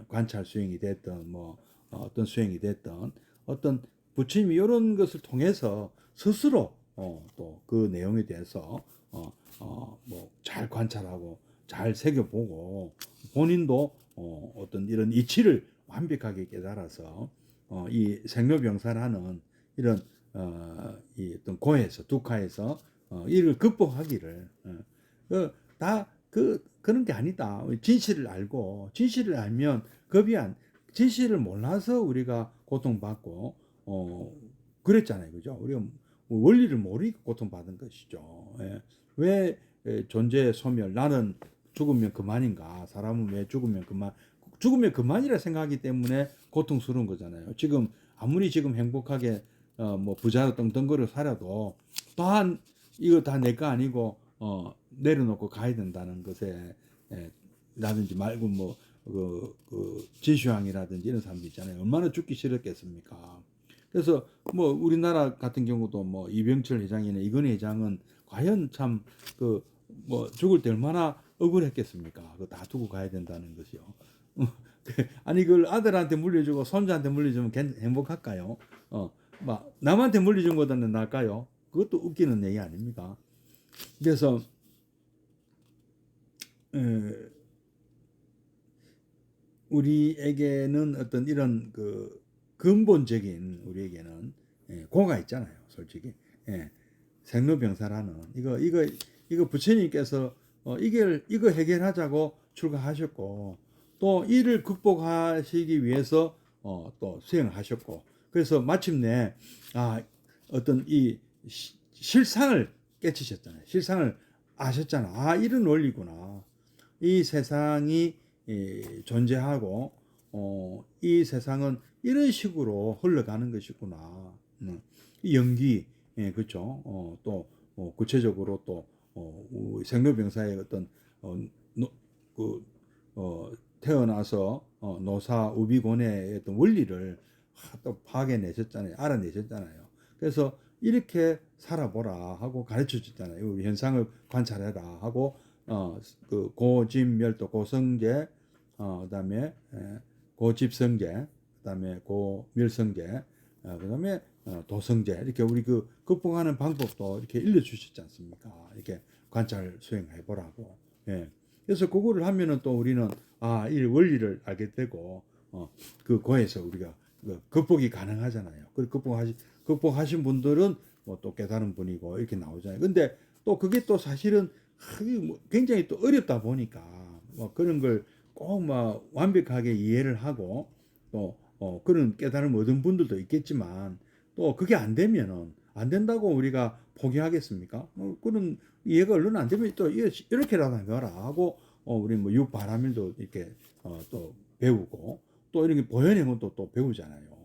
관찰 수행이 됐던 뭐 어떤 수행이 됐던 어떤 부처님이 이런 것을 통해서 스스로 또 그 내용에 대해서 뭐 잘 관찰하고 잘 새겨보고 본인도 어떤 이런 이치를 완벽하게 깨달아서 이 생로병사라는 이런 이 어떤 고에서 두카에서 이를 극복하기를 그런 게 아니다. 진실을 알고 진실을 알면 겁이 진실을 몰라서 우리가 고통받고 그랬잖아요. 그죠? 우리가 원리를 모르니까 고통받은 것이죠. 예. 왜 존재의 소멸, 나는 죽으면 그만인가? 사람은 왜 죽으면 그만이라 생각하기 때문에 고통스러운 거잖아요. 지금 아무리 지금 행복하게 뭐 부자로 떵떵거려 살아도 또한 이거 다 내 거 아니고 내려놓고 가야 된다는 것에 라든지 말고 뭐 진시황이라든지 이런 사람들 있잖아요. 얼마나 죽기 싫었겠습니까? 그래서 뭐 우리나라 같은 경우도 뭐 이병철 회장이나 이건희 회장은 과연 참 그 뭐 죽을 때 얼마나 억울했겠습니까? 그거 다 두고 가야 된다는 것이요. 아니 그걸 아들한테 물려주고 손자한테 물려주면 행복할까요? 막 남한테 물려준 것보다는 나을까요? 그것도 웃기는 얘기 아닙니까? 그래서 우리에게는 어떤 이런 그 근본적인 우리에게는 고가 있잖아요, 솔직히. 생로병사라는 이거 부처님께서 이거 해결하자고 출가하셨고 또 이를 극복하시기 위해서 또 수행하셨고 그래서 마침내 어떤 이 실상을 깨치셨잖아요. 실상을 아셨잖아. 이런 원리구나. 이 세상이 존재하고 이 세상은 이런 식으로 흘러가는 것이구나. 이 연기, 그렇죠. 또 구체적으로 또 생로병사의 어떤 그 태어나서 노사 우비곤의 어떤 원리를 또 파악해내셨잖아요. 알아내셨잖아요. 그래서 이렇게 살아보라 하고 가르쳐 줬잖아요. 우리 현상을 관찰해라 하고 그 고집멸도 고성제, 그다음에 고집성제, 그다음에 고멸성제, 그다음에 도성제 이렇게 우리 그 극복하는 방법도 이렇게 일러주셨지 않습니까? 이렇게 관찰 수행해 보라고. 예. 그래서 그거를 하면은 또 우리는 이 원리를 알게 되고 그 고에서 우리가 극복이 가능하잖아요. 그 극복하신 분들은 뭐 또 깨달은 분이고 이렇게 나오잖아요. 근데 또 그게 또 사실은 굉장히 또 어렵다 보니까 뭐 그런 걸 꼭 막 완벽하게 이해를 하고 또 그런 깨달음 얻은 분들도 있겠지만 또 그게 안 되면은 안 된다고 우리가 포기하겠습니까? 그런 이해가 얼른 안 되면 또 이렇게라도 해봐라 하고 우리 뭐 육바라밀도 이렇게 또 배우고 또 이렇게 보현행은 또 배우잖아요.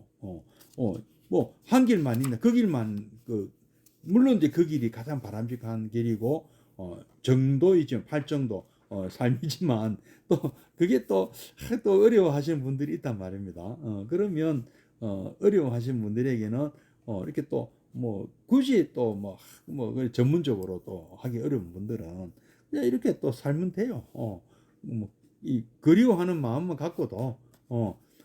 뭐 한 길만 있나 그 길만 물론 이제 그 길이 가장 바람직한 길이고 정도이죠. 팔정도 삶이지만 또 그게 또 어려워하시는 분들이 있단 말입니다. 그러면 어려워하시는 분들에게는 이렇게 또 뭐 굳이 또 뭐 전문적으로 또 하기 어려운 분들은 그냥 이렇게 또 살면 돼요. 뭐 이 그리워하는 마음만 갖고도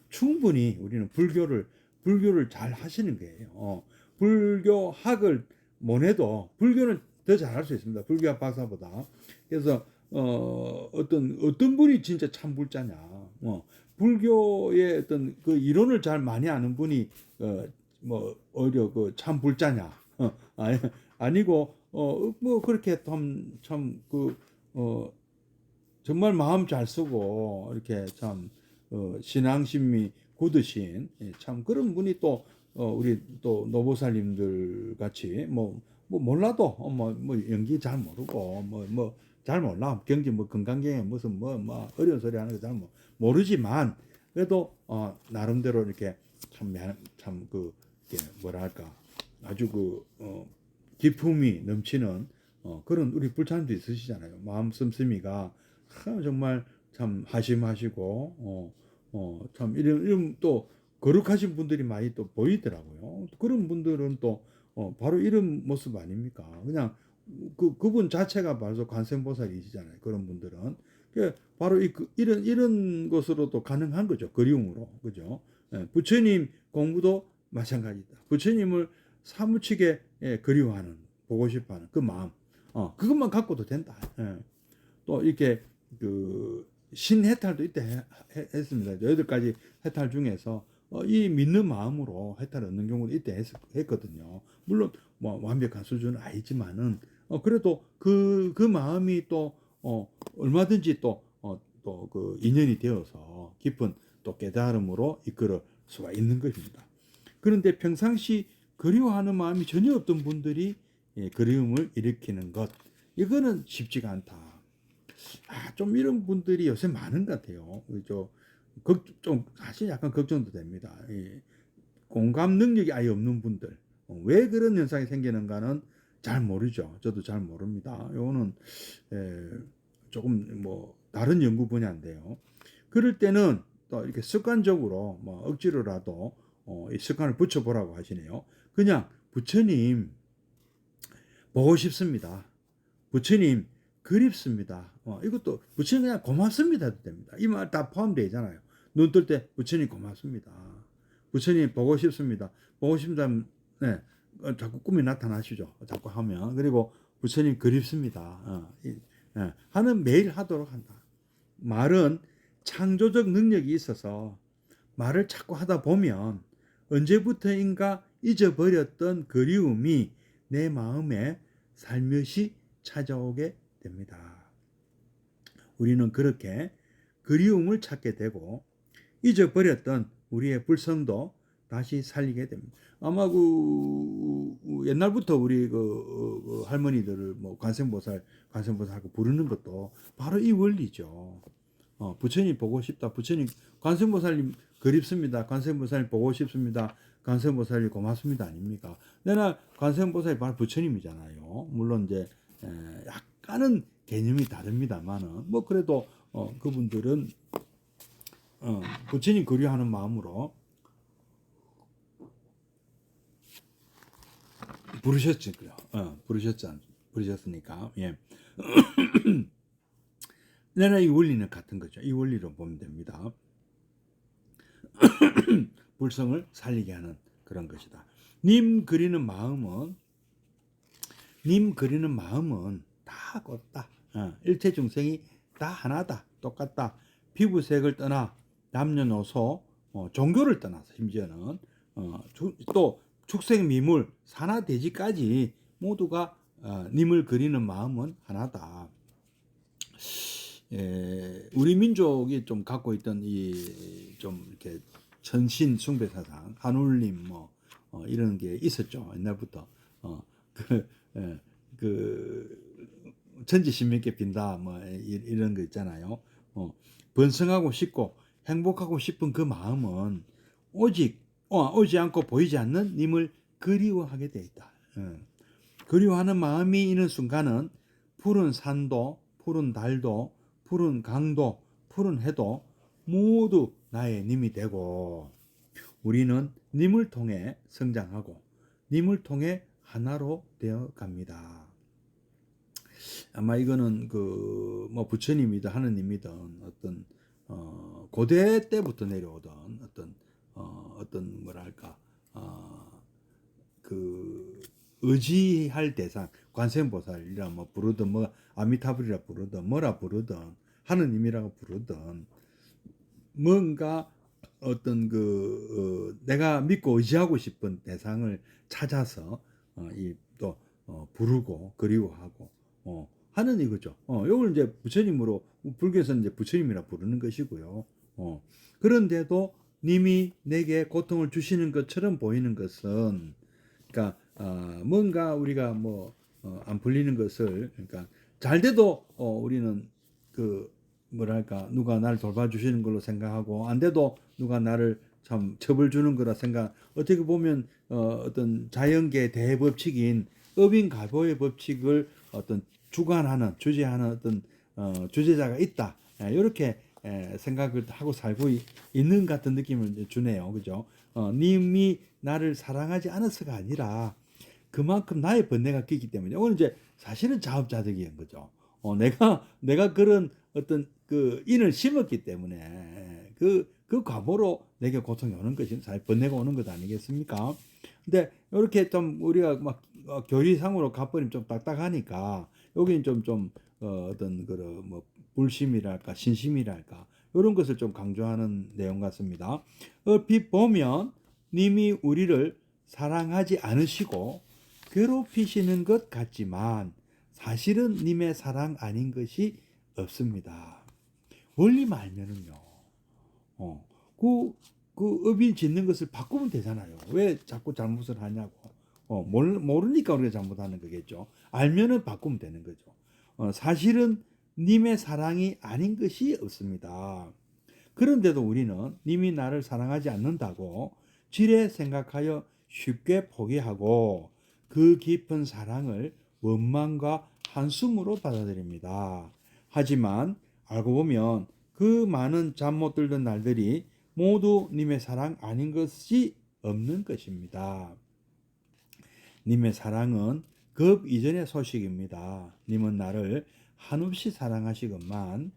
충분히 우리는 불교를 잘 하시는 거예요. 불교학을 못 해도 불교는 더 잘할 수 있습니다. 불교학 박사보다. 그래서 어떤 분이 진짜 참불자냐. 불교의 어떤 그 이론을 잘 많이 아는 분이 뭐 오히려 그 참불자냐. 아니고 뭐 그렇게 참그 정말 마음 잘 쓰고 이렇게 참 신앙심이 굳으신 참 그런 분이 또 우리 또 노보살님들 같이 뭐 몰라도 뭐 연기 잘 모르고 뭐 잘 몰라 경기 뭐 건강경에 무슨 뭐 어려운 소리 하는 거 잘 모르지만 그래도 나름대로 이렇게 참그 뭐랄까 아주 기품이 넘치는 그런 우리 불참도 있으시잖아요. 마음 씀씀이가 정말 참 하심하시고 참 이런 또 거룩하신 분들이 많이 또 보이더라고요. 그런 분들은 또 바로 이런 모습 아닙니까? 그냥 그분 자체가 바로 관세음보살이시잖아요. 그런 분들은 바로 이런 것으로도 가능한 거죠. 그리움으로 그죠? 부처님 공부도 마찬가지다. 부처님을 사무치게 그리워하는 보고 싶어하는 그 마음, 그것만 갖고도 된다. 또 이렇게 신해탈도 이때 했습니다. 8가지 해탈 중에서 이 믿는 마음으로 해탈을 얻는 경우도 이때 했거든요. 물론 뭐 완벽한 수준은 아니지만은 그래도 그 마음이 또 얼마든지 또 그 인연이 되어서 깊은 또 깨달음으로 이끌어 수가 있는 것입니다. 그런데 평상시 그리워하는 마음이 전혀 없던 분들이 그리움을 일으키는 것, 이거는 쉽지가 않다. 좀 이런 분들이 요새 많은 것 같아요. 좀 사실 약간 걱정도 됩니다. 공감 능력이 아예 없는 분들, 왜 그런 현상이 생기는가는 잘 모르죠. 저도 잘 모릅니다. 이거는 조금 뭐 다른 연구 분야인데요. 그럴 때는 또 이렇게 습관적으로 뭐 억지로라도 이 습관을 붙여보라고 하시네요. 그냥 부처님 보고 싶습니다. 부처님 그립습니다. 이것도 부처님 그냥 고맙습니다 해도 됩니다. 이 말 다 포함되어 있잖아요. 눈 뜰 때 부처님 고맙습니다. 부처님 보고 싶습니다. 보고 싶다면 네, 자꾸 꿈이 나타나시죠. 자꾸 하면. 그리고 부처님 그립습니다. 하는 매일 하도록 한다. 말은 창조적 능력이 있어서 말을 자꾸 하다 보면 언제부터인가 잊어버렸던 그리움이 내 마음에 살며시 찾아오게 됩니다. 우리는 그렇게 그리움을 찾게 되고 잊어버렸던 우리의 불성도 다시 살리게 됩니다. 아마 옛날부터 우리 할머니들을 뭐 관세음보살하고 부르는 것도 바로 이 원리죠. 부처님 보고 싶다. 부처님 관세음보살님 그립습니다. 관세음보살님 보고 싶습니다. 관세음보살님 고맙습니다. 아닙니까? 내가 관세음보살이 바로 부처님이잖아요. 물론 이제 약간은 개념이 다릅니다만은 뭐 그래도 그분들은 부처님 그리워하는 마음으로 부르셨으니까 예. 내가 이 원리는 같은 거죠. 이 원리로 보면 됩니다. 불성을 살리게 하는 그런 것이다. 님 그리는 마음은 다 같다. 일체 중생이 다 하나다. 똑같다. 피부색을 떠나 남녀노소 종교를 떠나서 심지어는 또 축생 미물 산하 대지까지 모두가 님을 그리는 마음은 하나다. 우리 민족이 좀 갖고 있던 이 좀 이렇게 천신 숭배 사상, 한울림 뭐 이런 게 있었죠. 옛날부터 천지신명께 빈다 뭐 이런 거 있잖아요. 번성하고 싶고 행복하고 싶은 그 마음은 오직 오지 않고 보이지 않는 님을 그리워하게 돼 있다. 그리워하는 마음이 있는 순간은 푸른 산도, 푸른 달도, 푸른 강도, 푸른 해도 모두 나의 님이 되고 우리는 님을 통해 성장하고 님을 통해 하나로 되어 갑니다. 아마 이거는 그 뭐 부처님이든 하느님이든 어떤 고대 때부터 내려오던 어떤 뭐랄까 그 의지할 대상 관세음보살이라 뭐 부르든 뭐 아미타불이라 부르든 뭐라 부르든 하느님이라고 부르든 뭔가 어떤 내가 믿고 의지하고 싶은 대상을 찾아서 이또 부르고 그리워하고 하는 이거죠. 요걸 이제 부처님으로 불교에서는 이제 부처님이라 부르는 것이고요. 그런데도 님이 내게 고통을 주시는 것처럼 보이는 것은 그러니까 뭔가 우리가 뭐 안 풀리는 것을 그러니까 잘 돼도 우리는 그 뭐랄까 누가 나를 돌봐주시는 걸로 생각하고 안 돼도 누가 나를 참 처벌 주는 거라 생각. 어떻게 보면 어떤 자연계 대법칙인 업인가보의 법칙을 어떤 주관하는 주재하는 어떤 주재자가 있다. 이렇게 생각을 하고 살고 있는 같은 느낌을 주네요. 그죠? 님이 나를 사랑하지 않아서가 아니라 그만큼 나의 번뇌가 끼기 때문에 오늘 이제 사실은 자업자득인 거죠. 내가 그런 어떤 그 인을 심었기 때문에 그 과보로 내게 고통이 오는 것이 사실 번뇌가 오는 것 아니겠습니까? 근데 이렇게 좀 우리가 막 교리상으로 가버리면 좀 딱딱하니까 여기는 좀 어떤 그런 뭐 불심이랄까 신심이랄까 이런 것을 좀 강조하는 내용 같습니다. 얼핏 보면 님이 우리를 사랑하지 않으시고 괴롭히시는 것 같지만 사실은 님의 사랑 아닌 것이 없습니다. 원리만 알면은요. 그 업인 짓는 것을 바꾸면 되잖아요. 왜 자꾸 잘못을 하냐고. 모르니까 우리가 잘못하는 거겠죠. 알면은 바꾸면 되는 거죠. 사실은 님의 사랑이 아닌 것이 없습니다. 그런데도 우리는 님이 나를 사랑하지 않는다고 지레 생각하여 쉽게 포기하고 그 깊은 사랑을 원망과 한숨으로 받아들입니다. 하지만 알고 보면 그 많은 잠 못 들던 날들이 모두 님의 사랑 아닌 것이 없는 것입니다. 님의 사랑은 급 이전의 소식입니다. 님은 나를 한없이 사랑하시건만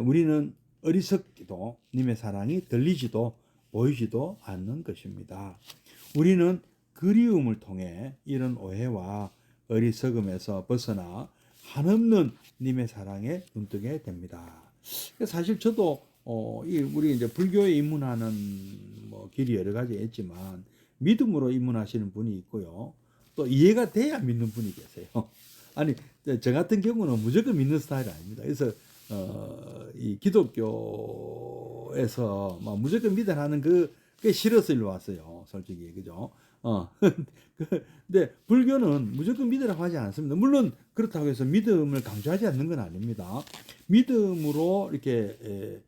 우리는 어리석기도 님의 사랑이 들리지도 보이지도 않는 것입니다. 우리는 그리움을 통해 이런 오해와 어리석음에서 벗어나 한없는 님의 사랑에 눈뜨게 됩니다. 사실 저도 우리 이제 불교에 입문하는 뭐 길이 여러 가지 있지만 믿음으로 입문하시는 분이 있고요. 또 이해가 돼야 믿는 분이 계세요. 아니 저 같은 경우는 무조건 믿는 스타일이 아닙니다. 그래서 이 기독교에서 막 무조건 믿으라는 그게 싫어서 일로 왔어요. 솔직히 그죠? 근데 불교는 무조건 믿으라고 하지 않습니다. 물론 그렇다고 해서 믿음을 강조하지 않는 건 아닙니다. 믿음으로 이렇게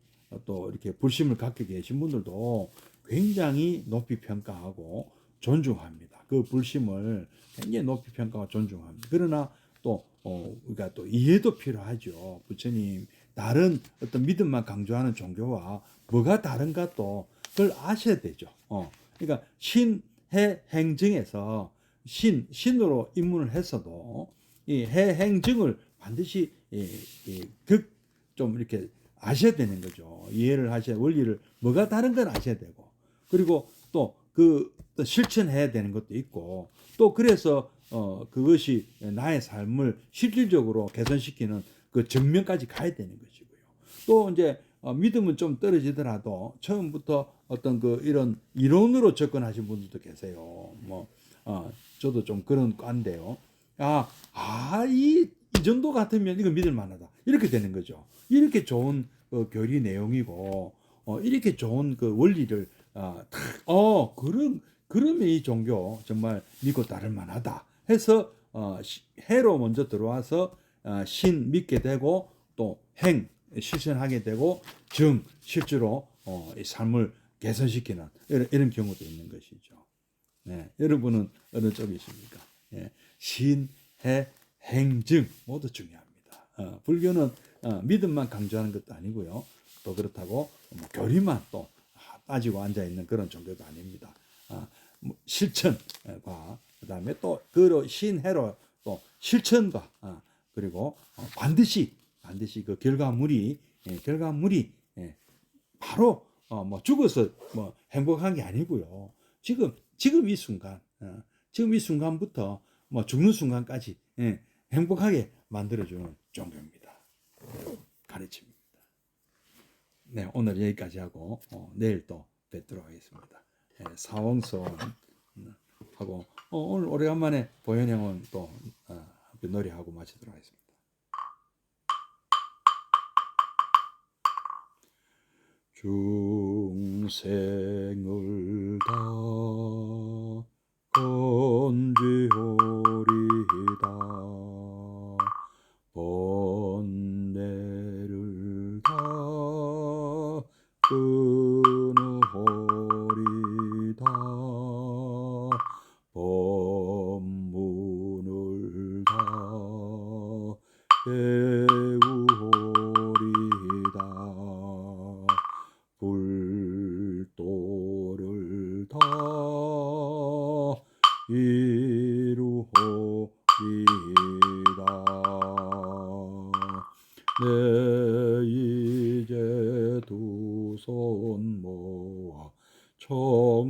또 이렇게 불심을 갖게 계신 분들도 굉장히 높이 평가하고 존중합니다. 그 불심을 굉장히 높이 평가하고 존중합니다. 그러나 또 우리가 또 이해도 필요하죠. 부처님 다른 어떤 믿음만 강조하는 종교와 뭐가 다른가 또 그걸 아셔야 되죠. 그러니까 신해 행증에서 신으로 입문을 했어도 이 해 행증을 반드시 좀 이렇게 아셔야 되는 거죠. 이해를 하셔야 원리를 뭐가 다른 건 아셔야 되고 그리고 또 또 실천해야 되는 것도 있고 또 그래서 그것이 나의 삶을 실질적으로 개선시키는 그 정면까지 가야 되는 것이고요. 또 이제 믿음은 좀 떨어지더라도 처음부터 어떤 이런 이론으로 접근하신 분들도 계세요. 저도 좀 그런 과인데요. 이 정도 같으면 이거 믿을 만하다. 이렇게 되는 거죠. 이렇게 좋은 교리 내용이고 이렇게 좋은 그 원리를 그러면 이 종교 정말 믿고 따를 만하다 해서 해로 먼저 들어와서 신 믿게 되고 또 행 실천하게 되고 정 실제로 이 삶을 개선시키는 이런 경우도 있는 것이죠. 네, 여러분은 어느 쪽이십니까? 예, 신, 해, 행, 정 모두 중요합니다. 불교는 믿음만 강조하는 것도 아니고요. 또 그렇다고 뭐 교리만 또 따지고 앉아 있는 그런 종교도 아닙니다. 뭐 실천과 그다음에 또 그 신해로 또 실천과 그리고 반드시 그 결과물이 바로 뭐 죽어서 뭐 행복한 게 아니고요. 지금 이 순간, 지금 이 순간부터 뭐 죽는 순간까지 행복하게 만들어주는 종교입니다. 가르침입니다. 네, 오늘 여기까지 하고 내일 또 뵙도록 하겠습니다. 사원son 하고 오늘 오래간만에 보현이 형은 또 노래하고 마치도록 하겠습니다. 중생을 다 건지오리다 번뇌를 다 끊으오리다 법문을 다 배우오리다 불도를 다 이루오리다. 내 이제 두 손 모아 청하옵나니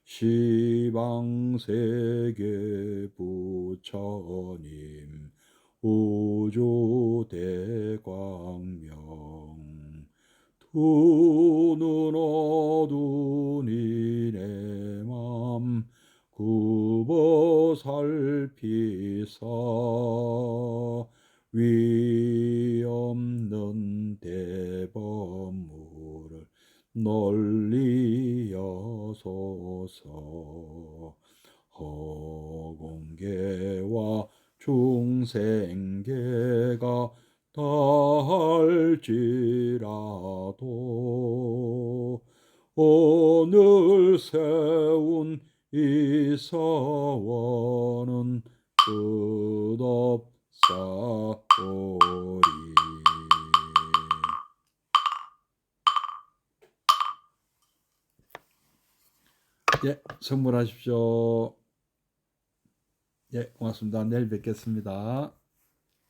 시방세계 부처님 우주대광명 두 눈 어두운 이내 맘 굽어 살피사 위 없는 대법물을 널리 여소서 허공계와 중생계가 다할지라도 오늘 세운 이 사원은 끝없사오리. 예, 선물하십시오. 예, 고맙습니다. 내일 뵙겠습니다.